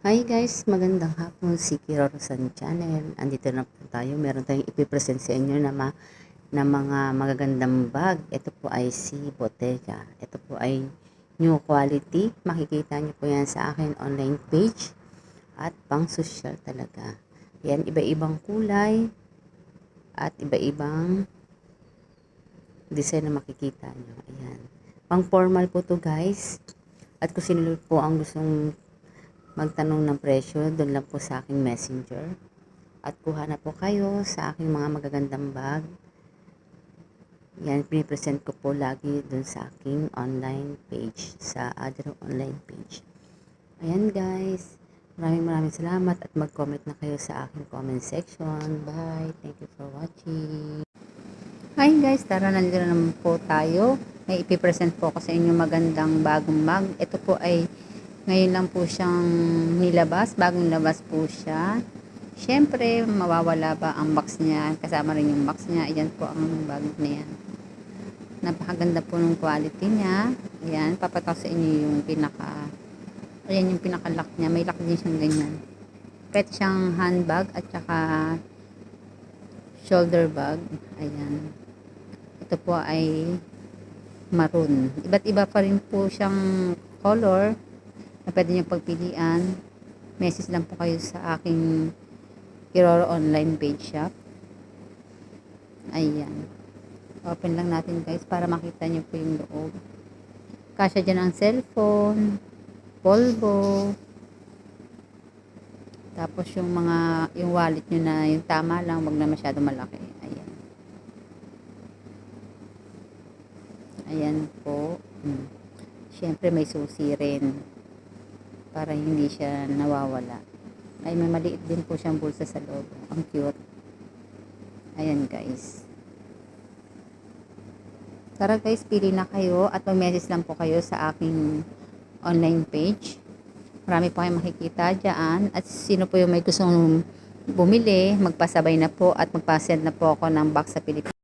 Hi guys, magandang hapon, si Kirorosan Channel. Andito na po tayo. Meron tayong ipipresent sa inyo na mga magagandang bag. Ito po ay si Bottega. Ito po ay new quality. Makikita niyo po yan sa akin online page. At pang social talaga. Yan, iba-ibang kulay. At iba-ibang design na makikita niyo. Ayan. Pang formal po to guys. At kung sino po ang gustong magtanong ng presyo, doon lang po sa aking messenger. At kuha na po kayo sa aking mga magagandang bag. Yan, pinipresent ko po lagi doon sa aking online page, sa other online page. Ayan guys, maraming salamat at mag-comment na kayo sa aking comment section. Bye, thank you for watching. Hi guys, tara, nandito naman po tayo. May ipipresent po ako sa inyo magandang bagong bag. Ito po ay ngayon lang po siyang nilabas, bagong labas po siya. Siyempre, mawawala ba ang box niya? Kasama rin yung box niya. Ayan po ang bag na yan. Napakaganda po ng quality niya. Ayan, papatak sa inyo yung ayan yung pinaka-lock niya. May lock din siyang ganyan. Pwede siyang handbag at saka shoulder bag. Ayan. Ito po ay maroon. Iba't iba pa rin po siyang color na pwede nyo pagpilian. Message lang po kayo sa aking Kiroro online page shop. Ayan. Open lang natin guys para makita nyo po yung loob. Kasya dyan ang cellphone, polvo, tapos yung wallet nyo na yung tama lang, wag na masyado malaki. Ayan. Ayan po. Siyempre may susi rin para hindi siya nawawala. Ay, may maliit din po siyang bulsa sa loob. Ang cute. Ayan guys. Tara guys, pili na kayo at mag-message lang po kayo sa aking online page. Marami po kayong makikita dyan. At sino po yung may gustong bumili, magpasabay na po at magpasend na po ako ng box sa Pilipinas.